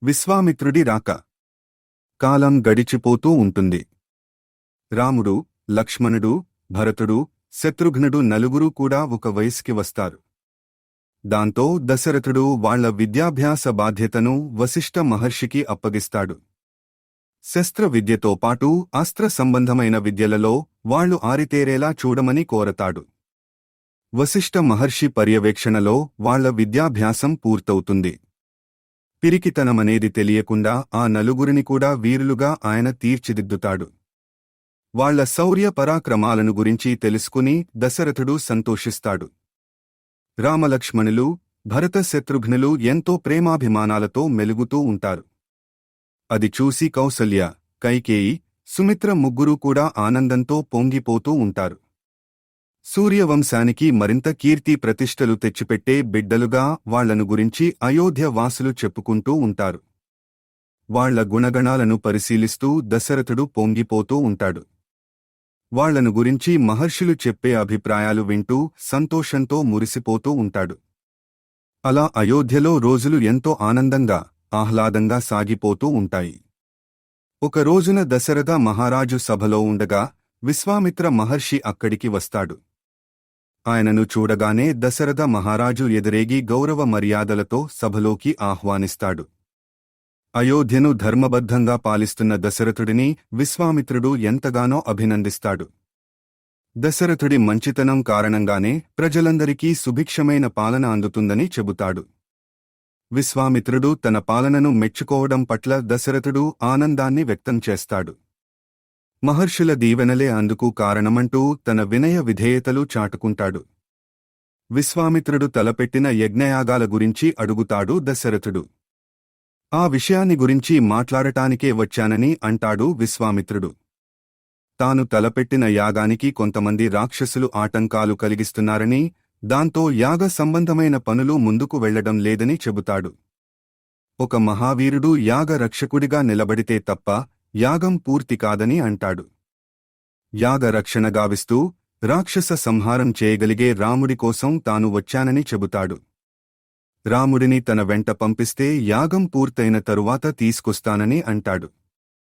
విశ్వామిత్రుడి రాక. కాలం గడిచిపోతూ ఉంటుంది. రాముడు, లక్ష్మణుడు, భరతుడు, శత్రుఘ్నుడు నలుగురూ కూడా ఒక వయస్సుకి వస్తారు. దాంతో దశరథుడు వాళ్ల విద్యాభ్యాస బాధ్యతను వశిష్ఠ మహర్షికి అప్పగిస్తాడు. శస్త్ర విద్యతో పాటు అస్త్ర సంబంధమైన విద్యలలో వాళ్లు ఆరితేరేలా చూడమని కోరతాడు. వశిష్ఠ మహర్షి పర్యవేక్షణలో వాళ్ల విద్యాభ్యాసం పూర్తవుతుంది. పిరికితనమనేది తెలియకుండా ఆ నలుగురిని కూడా వీరులుగా ఆయన తీర్చిదిద్దుతాడు. వాళ్ల శౌర్య పరాక్రమాలను గురించి తెలుసుకుని దశరథుడు సంతోషిస్తాడు. రామలక్ష్మణులు, భరత శత్రుఘ్నులు ఎంతో ప్రేమాభిమానాలతో మెలుగుతూ ఉంటారు. అది చూసి కౌసల్య, కైకేయి, సుమిత్ర ముగ్గురూ కూడా ఆనందంతో పొంగిపోతూ ఉంటారు. సూర్యవంశానికి మరింత కీర్తి ప్రతిష్టలు తెచ్చిపెట్టే బిడ్డలుగా వాళ్లను గురించి అయోధ్య వాసులు చెప్పుకుంటూ ఉంటారు. వాళ్ల గుణగణాలను పరిశీలిస్తూ దశరథుడు పొంగిపోతూ ఉంటాడు. వాళ్లను గురించి మహర్షులు చెప్పే అభిప్రాయాలు వింటూ సంతోషంతో మురిసిపోతూ ఉంటాడు. అలా అయోధ్యలో రోజులు ఎంతో ఆనందంగా, ఆహ్లాదంగా సాగిపోతూ ఉంటాయి. ఒక రోజున దశరథ మహారాజు సభలో ఉండగా విశ్వామిత్ర మహర్షి అక్కడికి వస్తాడు. ఆయనను చూడగానే దశరథ మహారాజు ఎదురేగి గౌరవ మర్యాదలతో సభలోకి ఆహ్వానిస్తాడు. అయోధ్యను ధర్మబద్ధంగా పాలిస్తున్న దశరథుడిని విశ్వామిత్రుడు ఎంతగానో అభినందిస్తాడు. దశరథుడి మంచితనం కారణంగానే ప్రజలందరికీ సుభిక్షమైన పాలన అందుతుందని చెబుతాడు. విశ్వామిత్రుడు తన పాలనను మెచ్చుకోవడం పట్ల దశరథుడు ఆనందాన్ని వ్యక్తం చేస్తాడు. మహర్షుల దీవెనలే అందుకు కారణమంటూ తన వినయ విధేయతలు చాటుకుంటాడు. విశ్వామిత్రుడు తలపెట్టిన యజ్ఞయాగాల గురించి అడుగుతాడు దశరథుడు. ఆ విషయాన్ని గురించి మాట్లాడటానికే వచ్చానని అంటాడు విశ్వామిత్రుడు. తాను తలపెట్టిన యాగానికి కొంతమంది రాక్షసులు ఆటంకాలు కలిగిస్తున్నారని, దాంతో యాగ సంబంధమైన పనులు ముందుకు వెళ్లడం లేదని చెబుతాడు. ఒక మహావీరుడు యాగ రక్షకుడిగా నిలబడితే తప్ప యాగం పూర్తి కాదని అంటాడు. యాగ రక్షణ గావిస్తూ రాక్షస సంహారం చేయగలిగే రాముడి కోసం తాను వచ్చానని చెబుతాడు. రాముడిని తన వెంట పంపిస్తే యాగం పూర్తయిన తరువాత తీసుకొస్తానని అంటాడు.